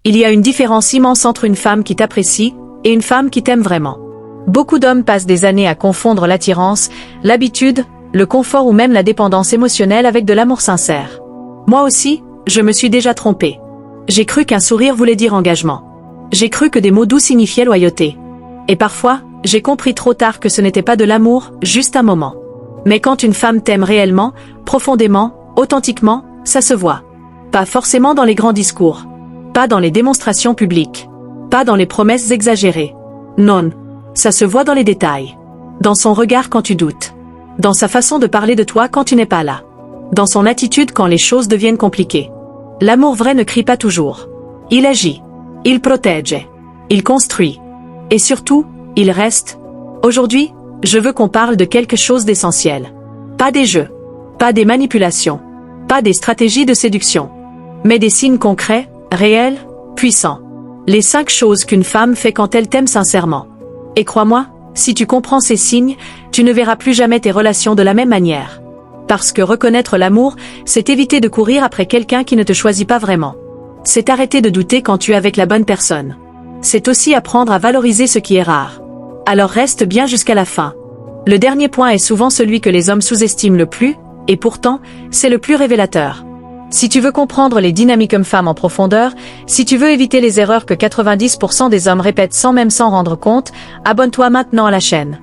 Il y a une différence immense entre une femme qui t'apprécie et une femme qui t'aime vraiment. Beaucoup d'hommes passent des années à confondre l'attirance, l'habitude, le confort ou même la dépendance émotionnelle avec de l'amour sincère. Moi aussi, je me suis déjà trompée. J'ai cru qu'un sourire voulait dire engagement. J'ai cru que des mots doux signifiaient loyauté. Et parfois, j'ai compris trop tard que ce n'était pas de l'amour, juste un moment. Mais quand une femme t'aime réellement, profondément, authentiquement, ça se voit. Pas forcément dans les grands discours. Pas dans les démonstrations publiques. Pas dans les promesses exagérées. Non. Ça se voit dans les détails. Dans son regard quand tu doutes. Dans sa façon de parler de toi quand tu n'es pas là. Dans son attitude quand les choses deviennent compliquées. L'amour vrai ne crie pas toujours. Il agit. Il protège. Il construit. Et surtout, il reste. Aujourd'hui, je veux qu'on parle de quelque chose d'essentiel. Pas des jeux. Pas des manipulations. Pas des stratégies de séduction. Mais des signes concrets, réels, puissants. Les 5 choses qu'une femme fait quand elle t'aime sincèrement. Et crois-moi, si tu comprends ces signes, tu ne verras plus jamais tes relations de la même manière. Parce que reconnaître l'amour, c'est éviter de courir après quelqu'un qui ne te choisit pas vraiment. C'est arrêter de douter quand tu es avec la bonne personne. C'est aussi apprendre à valoriser ce qui est rare. Alors reste bien jusqu'à la fin. Le dernier point est souvent celui que les hommes sous-estiment le plus, et pourtant, c'est le plus révélateur. Si tu veux comprendre les dynamiques hommes-femmes en profondeur, si tu veux éviter les erreurs que 90% des hommes répètent sans même s'en rendre compte, abonne-toi maintenant à la chaîne.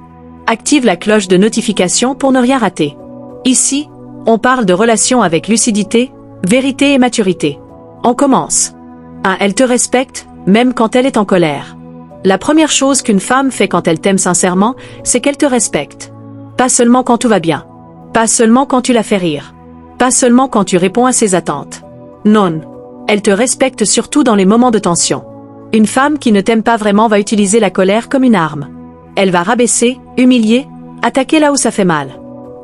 Active la cloche de notification pour ne rien rater. Ici, on parle de relations avec lucidité, vérité et maturité. On commence. 1. Elle te respecte, même quand elle est en colère. La première chose qu'une femme fait quand elle t'aime sincèrement, c'est qu'elle te respecte. Pas seulement quand tout va bien. Pas seulement quand tu la fais rire. Pas seulement quand tu réponds à ses attentes. Non. Elle te respecte surtout dans les moments de tension. Une femme qui ne t'aime pas vraiment va utiliser la colère comme une arme. Elle va rabaisser, humilier, attaquer là où ça fait mal.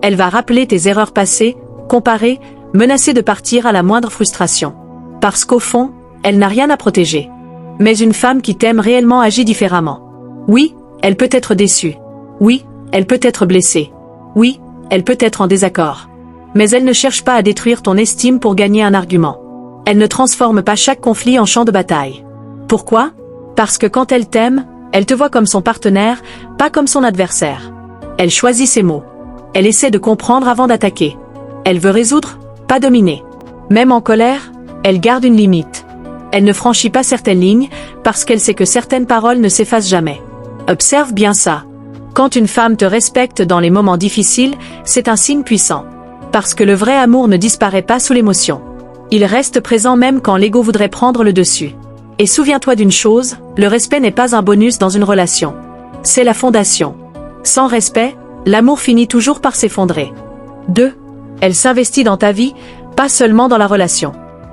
Elle va rappeler tes erreurs passées, comparer, menacer de partir à la moindre frustration. Parce qu'au fond, elle n'a rien à protéger. Mais une femme qui t'aime réellement agit différemment. Oui, elle peut être déçue. Oui, elle peut être blessée. Oui, elle peut être en désaccord. Mais elle ne cherche pas à détruire ton estime pour gagner un argument. Elle ne transforme pas chaque conflit en champ de bataille. Pourquoi? Parce que quand elle t'aime, elle te voit comme son partenaire, pas comme son adversaire. Elle choisit ses mots. Elle essaie de comprendre avant d'attaquer. Elle veut résoudre, pas dominer. Même en colère, elle garde une limite. Elle ne franchit pas certaines lignes, parce qu'elle sait que certaines paroles ne s'effacent jamais. Observe bien ça. Quand une femme te respecte dans les moments difficiles, c'est un signe puissant. Parce que le vrai amour ne disparaît pas sous l'émotion. Il reste présent même quand l'ego voudrait prendre le dessus. Et souviens-toi d'une chose, le respect n'est pas un bonus dans une relation. C'est la fondation. Sans respect, l'amour finit toujours par s'effondrer. 2. Elle s'investit dans ta vie, pas seulement dans la relation.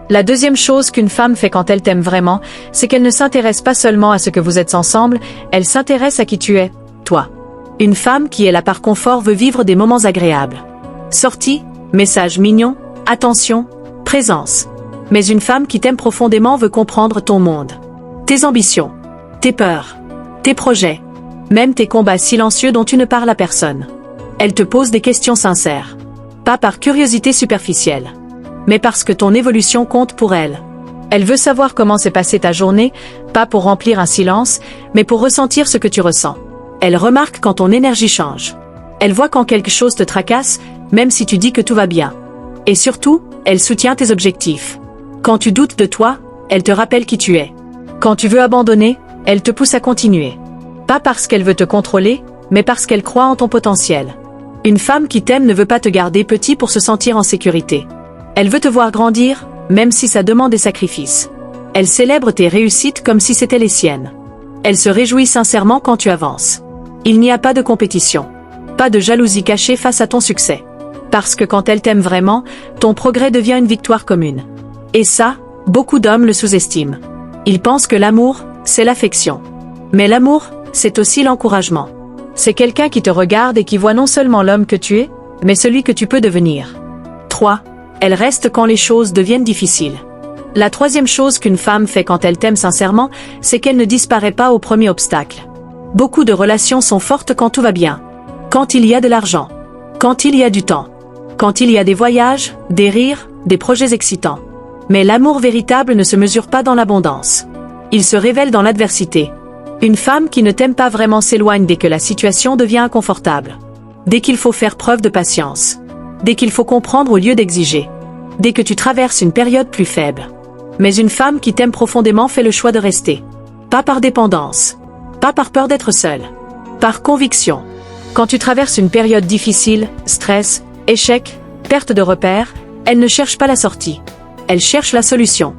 La deuxième chose qu'une femme fait quand elle t'aime vraiment, c'est qu'elle ne s'intéresse pas seulement à ce que vous êtes ensemble, elle s'intéresse à qui tu es, toi. Une femme qui est là par confort veut vivre des moments agréables. Sortie, message mignon, attention, présence. Mais une femme qui t'aime profondément veut comprendre ton monde. Tes ambitions, tes peurs, tes projets, même tes combats silencieux dont tu ne parles à personne. Elle te pose des questions sincères. Pas par curiosité superficielle. Mais parce que ton évolution compte pour elle. Elle veut savoir comment s'est passée ta journée, pas pour remplir un silence, mais pour ressentir ce que tu ressens. Elle remarque quand ton énergie change. Elle voit quand quelque chose te tracasse, même si tu dis que tout va bien. Et surtout, elle soutient tes objectifs. Quand tu doutes de toi, elle te rappelle qui tu es. Quand tu veux abandonner, elle te pousse à continuer. Pas parce qu'elle veut te contrôler, mais parce qu'elle croit en ton potentiel. Une femme qui t'aime ne veut pas te garder petit pour se sentir en sécurité. Elle veut te voir grandir, même si ça demande des sacrifices. Elle célèbre tes réussites comme si c'était les siennes. Elle se réjouit sincèrement quand tu avances. Il n'y a pas de compétition. Pas de jalousie cachée face à ton succès. Parce que quand elle t'aime vraiment, ton progrès devient une victoire commune. Et ça, beaucoup d'hommes le sous-estiment. Ils pensent que l'amour, c'est l'affection. Mais l'amour, c'est aussi l'encouragement. C'est quelqu'un qui te regarde et qui voit non seulement l'homme que tu es, mais celui que tu peux devenir. 3. Elle reste quand les choses deviennent difficiles. La troisième chose qu'une femme fait quand elle t'aime sincèrement, c'est qu'elle ne disparaît pas au premier obstacle. Beaucoup de relations sont fortes quand tout va bien. Quand il y a de l'argent. Quand il y a du temps. Quand il y a des voyages, des rires, des projets excitants. Mais l'amour véritable ne se mesure pas dans l'abondance. Il se révèle dans l'adversité. Une femme qui ne t'aime pas vraiment s'éloigne dès que la situation devient inconfortable. Dès qu'il faut faire preuve de patience. Dès qu'il faut comprendre au lieu d'exiger. Dès que tu traverses une période plus faible. Mais une femme qui t'aime profondément fait le choix de rester. Pas par dépendance. Pas par peur d'être seule. Par conviction. Quand tu traverses une période difficile, stress, échec, perte de repères, elle ne cherche pas la sortie. Elle cherche la solution.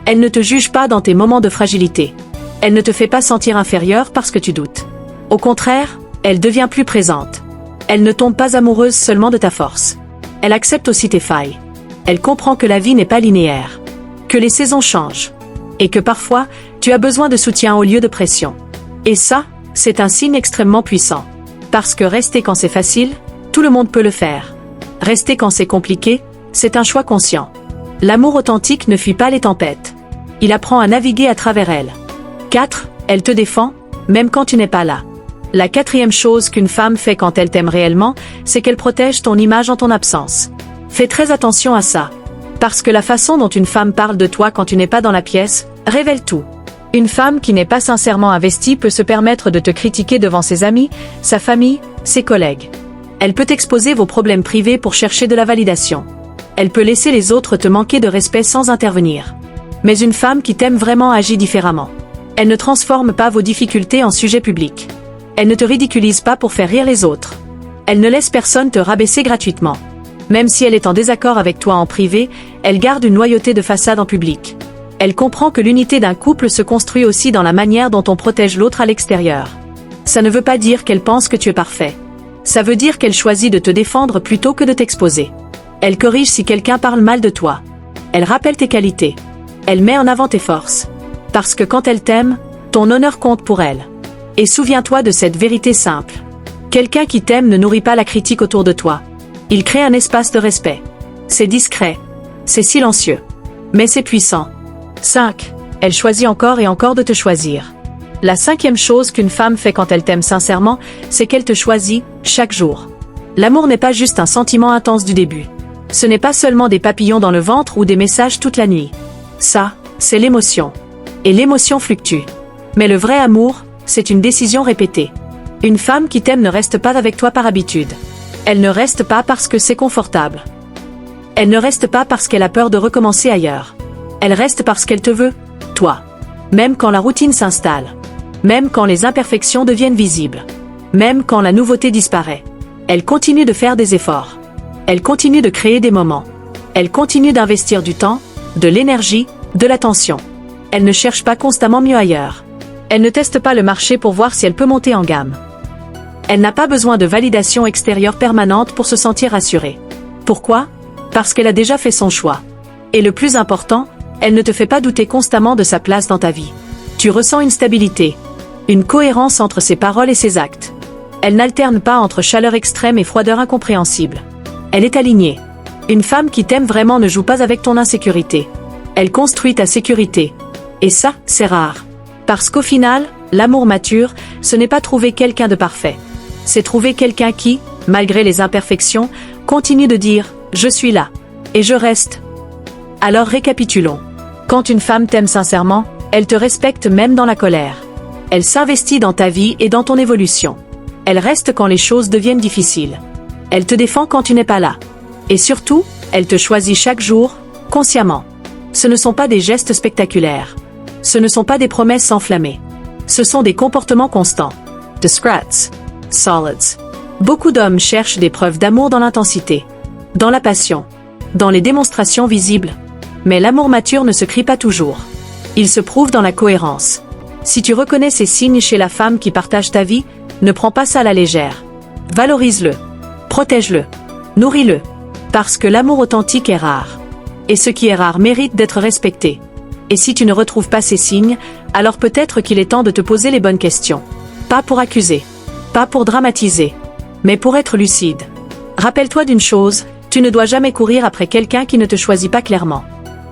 Elle ne te juge pas dans tes moments de fragilité. Elle ne te fait pas sentir inférieur parce que tu doutes. Au contraire, elle devient plus présente. Elle ne tombe pas amoureuse seulement de ta force. Elle accepte aussi tes failles. Elle comprend que la vie n'est pas linéaire. Que les saisons changent. Et que parfois, tu as besoin de soutien au lieu de pression. Et ça, c'est un signe extrêmement puissant. Parce que rester quand c'est facile, tout le monde peut le faire. Rester quand c'est compliqué, c'est un choix conscient. L'amour authentique ne fuit pas les tempêtes. Il apprend à naviguer à travers elles. 4. Elle te défend, même quand tu n'es pas là. La quatrième chose qu'une femme fait quand elle t'aime réellement, c'est qu'elle protège ton image en ton absence. Fais très attention à ça. Parce que la façon dont une femme parle de toi quand tu n'es pas dans la pièce, révèle tout. Une femme qui n'est pas sincèrement investie peut se permettre de te critiquer devant ses amis, sa famille, ses collègues. Elle peut exposer vos problèmes privés pour chercher de la validation. Elle peut laisser les autres te manquer de respect sans intervenir. Mais une femme qui t'aime vraiment agit différemment. Elle ne transforme pas vos difficultés en sujet public. Elle ne te ridiculise pas pour faire rire les autres. Elle ne laisse personne te rabaisser gratuitement. Même si elle est en désaccord avec toi en privé, elle garde une loyauté de façade en public. Elle comprend que l'unité d'un couple se construit aussi dans la manière dont on protège l'autre à l'extérieur. Ça ne veut pas dire qu'elle pense que tu es parfait. Ça veut dire qu'elle choisit de te défendre plutôt que de t'exposer. Elle corrige si quelqu'un parle mal de toi. Elle rappelle tes qualités. Elle met en avant tes forces. Parce que quand elle t'aime, ton honneur compte pour elle. Et souviens-toi de cette vérité simple. Quelqu'un qui t'aime ne nourrit pas la critique autour de toi. Il crée un espace de respect. C'est discret. C'est silencieux. Mais c'est puissant. 5. Elle choisit encore et encore de te choisir. La cinquième chose qu'une femme fait quand elle t'aime sincèrement, c'est qu'elle te choisit, chaque jour. L'amour n'est pas juste un sentiment intense du début. Ce n'est pas seulement des papillons dans le ventre ou des messages toute la nuit. Ça, c'est l'émotion. Et l'émotion fluctue. Mais le vrai amour, c'est une décision répétée. Une femme qui t'aime ne reste pas avec toi par habitude. Elle ne reste pas parce que c'est confortable. Elle ne reste pas parce qu'elle a peur de recommencer ailleurs. Elle reste parce qu'elle te veut, toi. Même quand la routine s'installe. Même quand les imperfections deviennent visibles. Même quand la nouveauté disparaît. Elle continue de faire des efforts. Elle continue de créer des moments. Elle continue d'investir du temps, de l'énergie, de l'attention. Elle ne cherche pas constamment mieux ailleurs. Elle ne teste pas le marché pour voir si elle peut monter en gamme. Elle n'a pas besoin de validation extérieure permanente pour se sentir rassurée. Pourquoi ? Parce qu'elle a déjà fait son choix. Et le plus important, elle ne te fait pas douter constamment de sa place dans ta vie. Tu ressens une stabilité, une cohérence entre ses paroles et ses actes. Elle n'alterne pas entre chaleur extrême et froideur incompréhensible. Elle est alignée. Une femme qui t'aime vraiment ne joue pas avec ton insécurité. Elle construit ta sécurité. Et ça, c'est rare. Parce qu'au final, l'amour mature, ce n'est pas trouver quelqu'un de parfait. C'est trouver quelqu'un qui, malgré les imperfections, continue de dire « je suis là » et « je reste ». Alors récapitulons. Quand une femme t'aime sincèrement, elle te respecte même dans la colère. Elle s'investit dans ta vie et dans ton évolution. Elle reste quand les choses deviennent difficiles. Elle te défend quand tu n'es pas là. Et surtout, elle te choisit chaque jour, consciemment. Ce ne sont pas des gestes spectaculaires. Ce ne sont pas des promesses enflammées. Ce sont des comportements constants. The scrats. Solids. Beaucoup d'hommes cherchent des preuves d'amour dans l'intensité, dans la passion, dans les démonstrations visibles. Mais l'amour mature ne se crie pas toujours. Il se prouve dans la cohérence. Si tu reconnais ces signes chez la femme qui partage ta vie, ne prends pas ça à la légère. Valorise-le. Protège-le. Nourris-le. Parce que l'amour authentique est rare. Et ce qui est rare mérite d'être respecté. Et si tu ne retrouves pas ces signes, alors peut-être qu'il est temps de te poser les bonnes questions. Pas pour accuser. Pas pour dramatiser. Mais pour être lucide. Rappelle-toi d'une chose, tu ne dois jamais courir après quelqu'un qui ne te choisit pas clairement.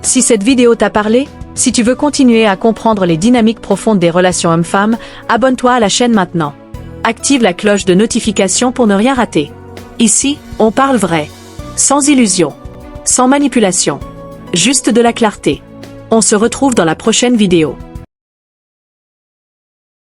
Si cette vidéo t'a parlé, si tu veux continuer à comprendre les dynamiques profondes des relations hommes-femmes, abonne-toi à la chaîne maintenant. Active la cloche de notification pour ne rien rater. Ici, on parle vrai. Sans illusion. Sans manipulation. Juste de la clarté. On se retrouve dans la prochaine vidéo.